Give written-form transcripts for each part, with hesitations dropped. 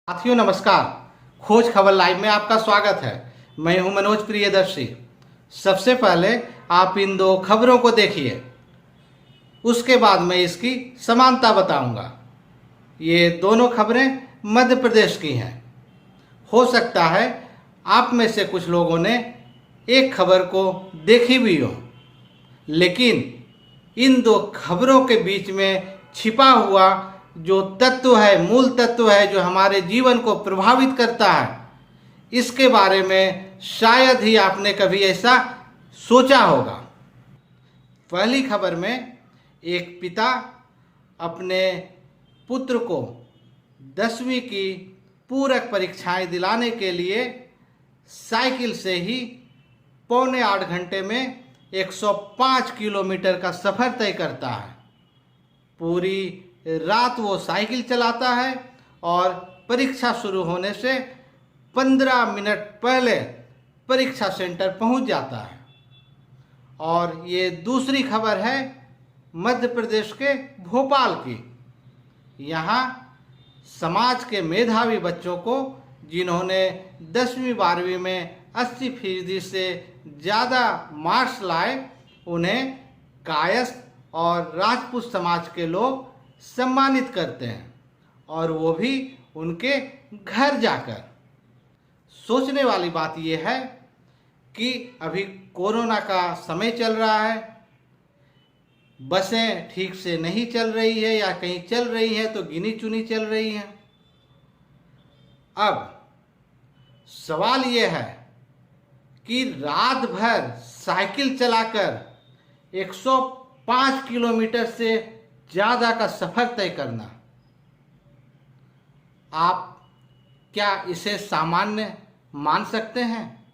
साथियों नमस्कार। खोज खबर लाइव में आपका स्वागत है। मैं हूं मनोज प्रियदर्शी। सबसे पहले आप इन दो खबरों को देखिए, उसके बाद मैं इसकी समानता बताऊंगा। ये दोनों खबरें मध्य प्रदेश की हैं। हो सकता है आप में से कुछ लोगों ने एक खबर को देखी भी हो, लेकिन इन दो खबरों के बीच में छिपा हुआ जो तत्व है, मूल तत्व है, जो हमारे जीवन को प्रभावित करता है, इसके बारे में शायद ही आपने कभी ऐसा सोचा होगा। पहली खबर में एक पिता अपने पुत्र को 10वीं की पूरक परीक्षाएं दिलाने के लिए साइकिल से ही 7.25 घंटे में 105 किलोमीटर का सफ़र तय करता है। पूरी रात वो साइकिल चलाता है और परीक्षा शुरू होने से 15 मिनट पहले परीक्षा सेंटर पहुंच जाता है। और ये दूसरी खबर है मध्य प्रदेश के भोपाल की। यहाँ समाज के मेधावी बच्चों को, जिन्होंने 10वीं 12वीं में 80% से ज़्यादा मार्क्स लाए, उन्हें कायस्थ और राजपूत समाज के लोग सम्मानित करते हैं, और वो भी उनके घर जाकर। सोचने वाली बात यह है कि अभी कोरोना का समय चल रहा है, बसें ठीक से नहीं चल रही है, या कहीं चल रही है तो गिनी चुनी चल रही हैं। अब सवाल यह है कि रात भर साइकिल चलाकर 105 किलोमीटर से ज़्यादा का सफ़र तय करना, आप क्या इसे सामान्य मान सकते हैं?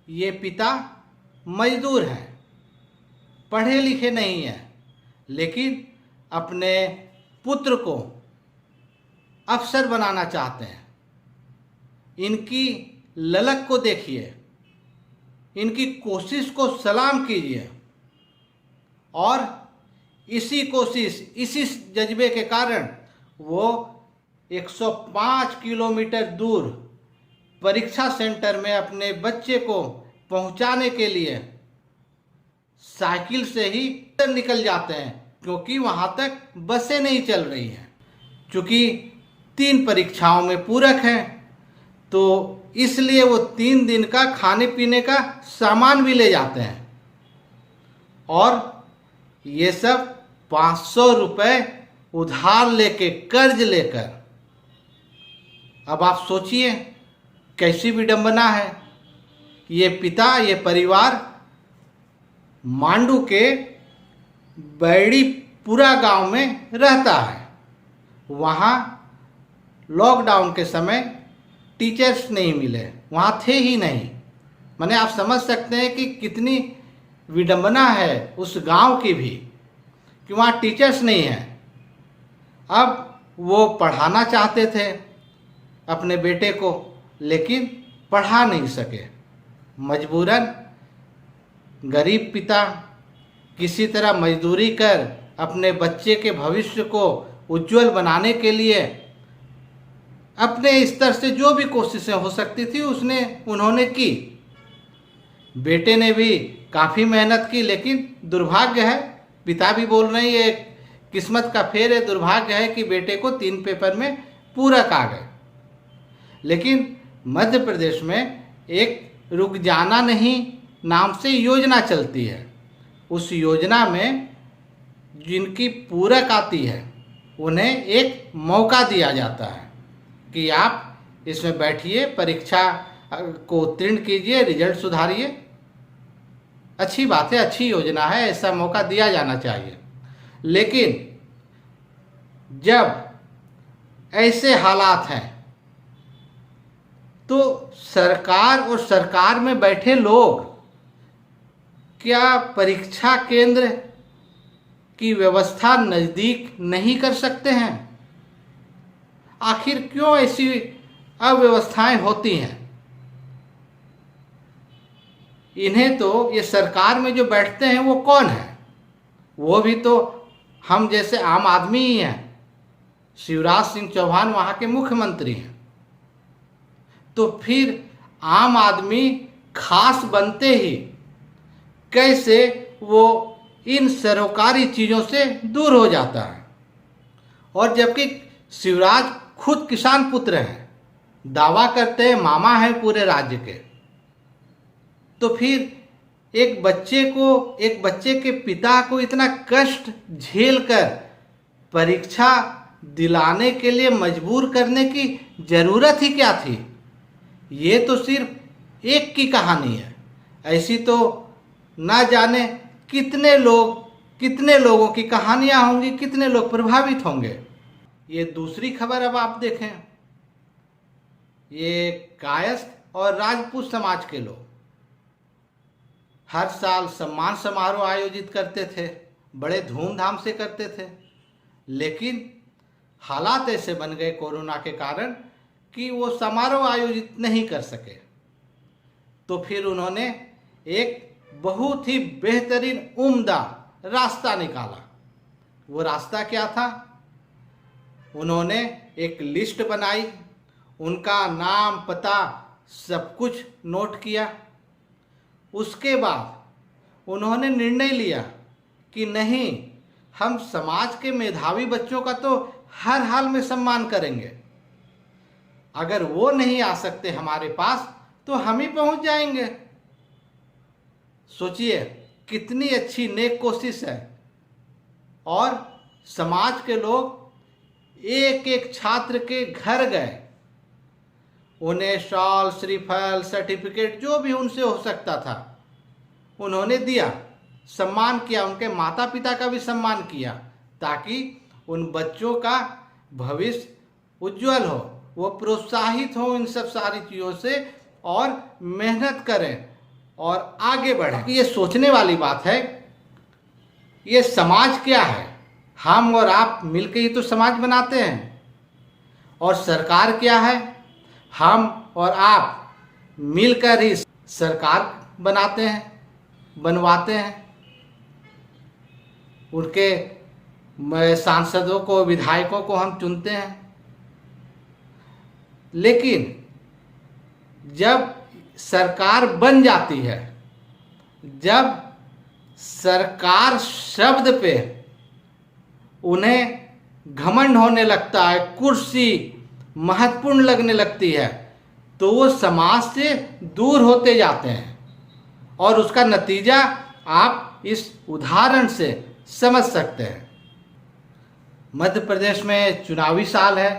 ये पिता मजदूर हैं, पढ़े लिखे नहीं हैं, लेकिन अपने पुत्र को अफसर बनाना चाहते हैं। इनकी ललक को देखिए, इनकी कोशिश को सलाम कीजिए। और इसी कोशिश, इसी जज्बे के कारण वो 105 किलोमीटर दूर परीक्षा सेंटर में अपने बच्चे को पहुंचाने के लिए साइकिल से ही निकल जाते हैं, क्योंकि वहां तक बसें नहीं चल रही हैं। चूँकि 3 परीक्षाओं में पूरक हैं, तो इसलिए वो 3 दिन का खाने पीने का सामान भी ले जाते हैं, और ये सब 500 रुपये उधार लेके, कर्ज लेकर। अब आप सोचिए कैसी विडंबना है। ये पिता, ये परिवार मांडू के बैड़ीपुरा गांव में रहता है। वहाँ लॉकडाउन के समय टीचर्स नहीं मिले, वहाँ थे ही नहीं। माने आप समझ सकते हैं कि कितनी विडंबना है उस गांव की भी, कि वहाँ टीचर्स नहीं हैं। अब वो पढ़ाना चाहते थे अपने बेटे को, लेकिन पढ़ा नहीं सके। मजबूरन गरीब पिता किसी तरह मजदूरी कर अपने बच्चे के भविष्य को उज्जवल बनाने के लिए अपने स्तर से जो भी कोशिशें हो सकती थी उन्होंने की। बेटे ने भी काफ़ी मेहनत की, लेकिन दुर्भाग्य है, पिता भी बोल रहे हैं, ये किस्मत का फेर है, दुर्भाग्य है कि बेटे को 3 पेपर में पूरक आ गए। लेकिन मध्य प्रदेश में एक रुक जाना नहीं नाम से योजना चलती है। उस योजना में जिनकी पूरक आती है, उन्हें एक मौका दिया जाता है कि आप इसमें बैठिए, परीक्षा को उत्तीर्ण कीजिए, रिजल्ट सुधारिए। अच्छी बात है, अच्छी योजना है, ऐसा मौका दिया जाना चाहिए। लेकिन जब ऐसे हालात हैं, तो सरकार और सरकार में बैठे लोग क्या परीक्षा केंद्र की व्यवस्था नज़दीक नहीं कर सकते हैं? आखिर क्यों ऐसी अव्यवस्थाएं होती हैं? इन्हें तो, ये सरकार में जो बैठते हैं वो कौन है? वो भी तो हम जैसे आम आदमी ही हैं। शिवराज सिंह चौहान वहाँ के मुख्यमंत्री हैं। तो फिर आम आदमी खास बनते ही कैसे वो इन सरोकारी चीज़ों से दूर हो जाता है। और जबकि शिवराज खुद किसान पुत्र हैं, दावा करते हैं मामा है पूरे राज्य के, तो फिर एक बच्चे के पिता को इतना कष्ट झेलकर परीक्षा दिलाने के लिए मजबूर करने की जरूरत ही क्या थी। ये तो सिर्फ एक की कहानी है, ऐसी तो ना जाने कितने लोगों की कहानियां होंगी, कितने लोग प्रभावित होंगे। ये दूसरी खबर अब आप देखें, ये कायस्थ और राजपूत समाज के लोग हर साल सम्मान समारोह आयोजित करते थे, बड़े धूमधाम से करते थे, लेकिन हालात ऐसे बन गए कोरोना के कारण कि वो समारोह आयोजित नहीं कर सके। तो फिर उन्होंने एक बहुत ही बेहतरीन उम्दा रास्ता निकाला। वो रास्ता क्या था? उन्होंने एक लिस्ट बनाई, उनका नाम पता सब कुछ नोट किया। उसके बाद उन्होंने निर्णय लिया कि नहीं, हम समाज के मेधावी बच्चों का तो हर हाल में सम्मान करेंगे। अगर वो नहीं आ सकते हमारे पास तो हम ही पहुंच जाएंगे। सोचिए कितनी अच्छी नेक कोशिश है। और समाज के लोग एक एक छात्र के घर गए, उन्हें शॉल, श्रीफल, सर्टिफिकेट जो भी उनसे हो सकता था उन्होंने दिया, सम्मान किया, उनके माता पिता का भी सम्मान किया, ताकि उन बच्चों का भविष्य उज्जवल हो, वो प्रोत्साहित हो इन सब सारी चीज़ों से और मेहनत करें और आगे बढ़ें। ये सोचने वाली बात है, ये समाज क्या है? हम और आप मिलकर ही तो समाज बनाते हैं। और सरकार क्या है? हम और आप मिलकर ही सरकार बनाते हैं, बनवाते हैं। उनके सांसदों को, विधायकों को हम चुनते हैं। लेकिन जब सरकार बन जाती है, जब सरकार शब्द पे उन्हें घमंड होने लगता है, कुर्सी महत्वपूर्ण लगने लगती है, तो वो समाज से दूर होते जाते हैं। और उसका नतीजा आप इस उदाहरण से समझ सकते हैं। मध्य प्रदेश में चुनावी साल है,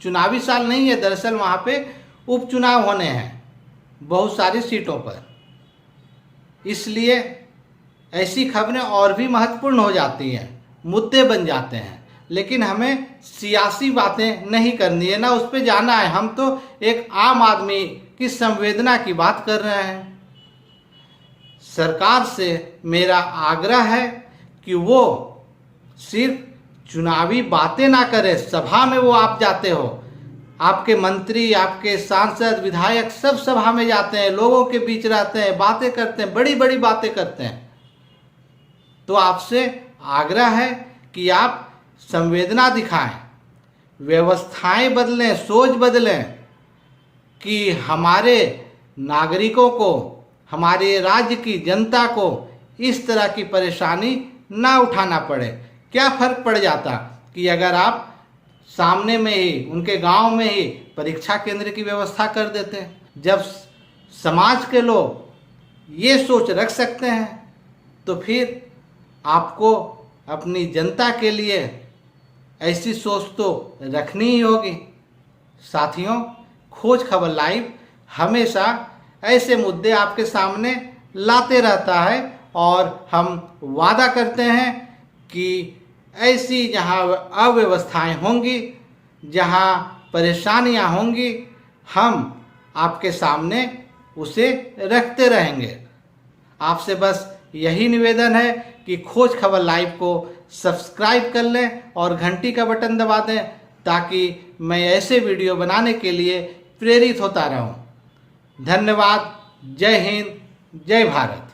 चुनावी साल नहीं है दरअसल, वहाँ पे उपचुनाव होने हैं बहुत सारी सीटों पर। इसलिए ऐसी खबरें और भी महत्वपूर्ण हो जाती हैं, मुद्दे बन जाते हैं। लेकिन हमें सियासी बातें नहीं करनी है, ना उस पर जाना है। हम तो एक आम आदमी की संवेदना की बात कर रहे हैं। सरकार से मेरा आग्रह है कि वो सिर्फ चुनावी बातें ना करें। सभा में वो आप जाते हो, आपके मंत्री, आपके सांसद, विधायक सब सभा में जाते हैं, लोगों के बीच रहते हैं, बातें करते हैं, बड़ी बड़ी बातें करते हैं। तो आपसे आग्रह है कि आप संवेदना दिखाएं, व्यवस्थाएं बदलें, सोच बदलें कि हमारे नागरिकों को, हमारे राज्य की जनता को इस तरह की परेशानी ना उठाना पड़े। क्या फर्क पड़ जाता कि अगर आप सामने में ही, उनके गांव में ही परीक्षा केंद्र की व्यवस्था कर देते हैं। जब समाज के लोग ये सोच रख सकते हैं तो फिर आपको अपनी जनता के लिए ऐसी सोच तो रखनी ही होगी। साथियों, खोज खबर लाइव हमेशा ऐसे मुद्दे आपके सामने लाते रहता है और हम वादा करते हैं कि ऐसी जहाँ अव्यवस्थाएं होंगी, जहाँ परेशानियां होंगी, हम आपके सामने उसे रखते रहेंगे। आपसे बस यही निवेदन है कि खोज खबर लाइव को सब्सक्राइब कर लें और घंटी का बटन दबा दें, ताकि मैं ऐसे वीडियो बनाने के लिए प्रेरित होता रहूं। धन्यवाद। जय हिंद, जय भारत।